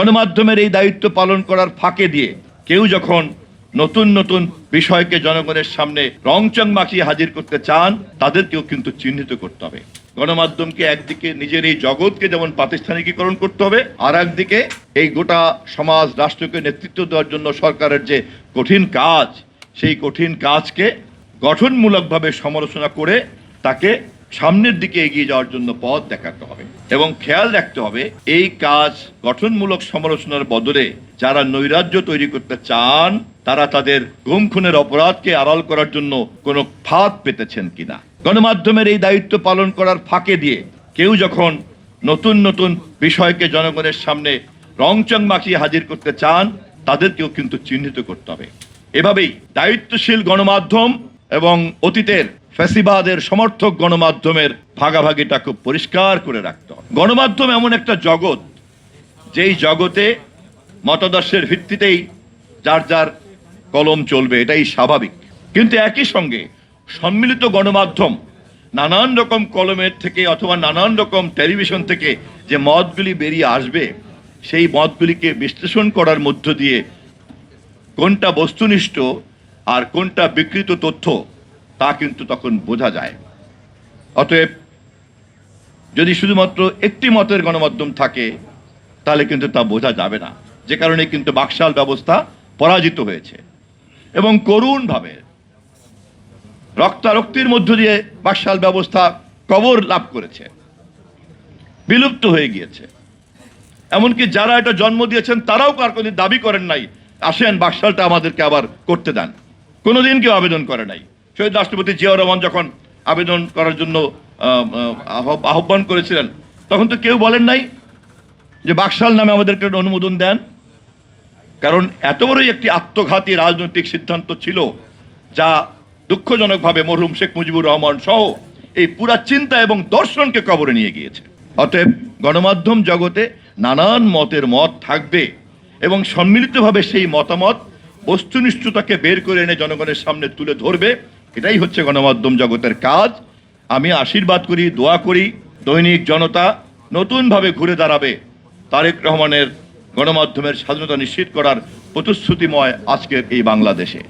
গণমাধ্যমের এই দায়িত্ব পালন করার ফাঁকে দিয়ে কেউ যখন নতুন নতুন বিষয়কে জনগণের সামনে রংচং মাখিয়ে হাজির করতে চান, তাদেরকেও কিন্তু চিহ্নিত করতে হবে। গণমাধ্যমকে একদিকে নিজের এই জগৎকে যেমন প্রাতিষ্ঠানিকীকরণ করতে হবে, আর একদিকে এই গোটা সমাজ রাষ্ট্রকে নেতৃত্ব দেওয়ার জন্য সরকারের যে কঠিন কাজ, সেই কঠিন কাজকে গঠনমূলকভাবে সমালোচনা করে তাকে সামনের দিকে এগিয়ে যাওয়ার জন্য পথ দেখাতে হবে। এবং খেয়াল রাখতে হবে, এই কাজ গঠনমূলক সমালোচনার বদলে যারা নৈরাজ্য তৈরি করতে চান, তারা তাদের গুম খুনের অপরাধকে আড়াল করার জন্য কোনো ফাঁদ পেতেছেন কিনা। গণমাধ্যমের এই দায়িত্ব পালন করার ফাঁকে দিয়ে কেউ যখন নতুন নতুন বিষয়কে জনগণের সামনে রংচং মাখিয়ে হাজির করতে চান, তাদেরকেও কিন্তু চিহ্নিত করতে হবে। এভাবেই দায়িত্বশীল গণমাধ্যম এবং অতীতের ফ্যাসিবাদের সমর্থক গণমাধ্যমের ভাগাভাগিটা খুব পরিষ্কার করে রাখতে হবে। গণমাধ্যম এমন একটা জগৎ, যেই জগতে মতাদর্শের ভিত্তিতেই যার যার কলম চলবে, এটাই স্বাভাবিক। কিন্তু একই সঙ্গে সম্মিলিত গণমাধ্যম নানান রকম কলমের থেকে অথবা নানান রকম টেলিভিশন থেকে যে মতগুলি বেরিয়ে আসবে, সেই মতগুলিকে বিশ্লেষণ করার মধ্য দিয়ে কোনটা বস্তুনিষ্ঠ আর কোনটা বিকৃত তথ্য, তা কিন্তু তখন বোঝা যায়। অতএব যদি শুধুমাত্র একটি মতের গণমাধ্যম থাকে, তাহলে কিন্তু তা বোঝা যাবে না। যে কারণে কিন্তু বাকশাল ব্যবস্থা পরাজিত হয়েছে এবং করুণভাবে রক্তারক্তির মধ্য দিয়ে বাকশাল ব্যবস্থা কবর লাভ করেছে, বিলুপ্ত হয়ে গিয়েছে। এমনকি যারা এটা জন্ম দিয়েছেন তারাও কার কোনো দাবি করেন নাই, আসেন বাকশালটা আমাদেরকে আবার করতে দেন। কোনোদিন কেউ আবেদন করে নাই। শহীদ রাষ্ট্রপতি জিয়াউর রহমান যখন আবেদন করার জন্য আহ্বান করেছিলেন, তখন তো কেউ বলেন নাই যে বাকশাল নামে আমাদেরকে অনুমোদন দেন। কারণ এত বড়ই একটি আত্মঘাতী রাজনৈতিক সিদ্ধান্ত ছিল, যা দুঃখজনকভাবে মরহুম শেখ মুজিবুর রহমান সহ এই পুরা চিন্তা এবং দর্শনকে কবরে নিয়ে গিয়েছে। অতএব গণমাধ্যম জগতে নানান মতের মত থাকবে এবং সম্মিলিতভাবে সেই মতামত বস্তুনিষ্ঠতাকে বের করে এনে জনগণের সামনে তুলে ধরবে। এটাই হচ্ছে গণমাধ্যম জগতের কাজ। আমি আশীর্বাদ করি, দোয়া করি, দৈনিক জনতা নতুনভাবে ঘুরে দাঁড়াবে তারেক রহমানের গণমাধ্যমের স্বাধীনতা নিশ্চিত করার প্রতিশ্রুতিময় আজকের এই বাংলাদেশে।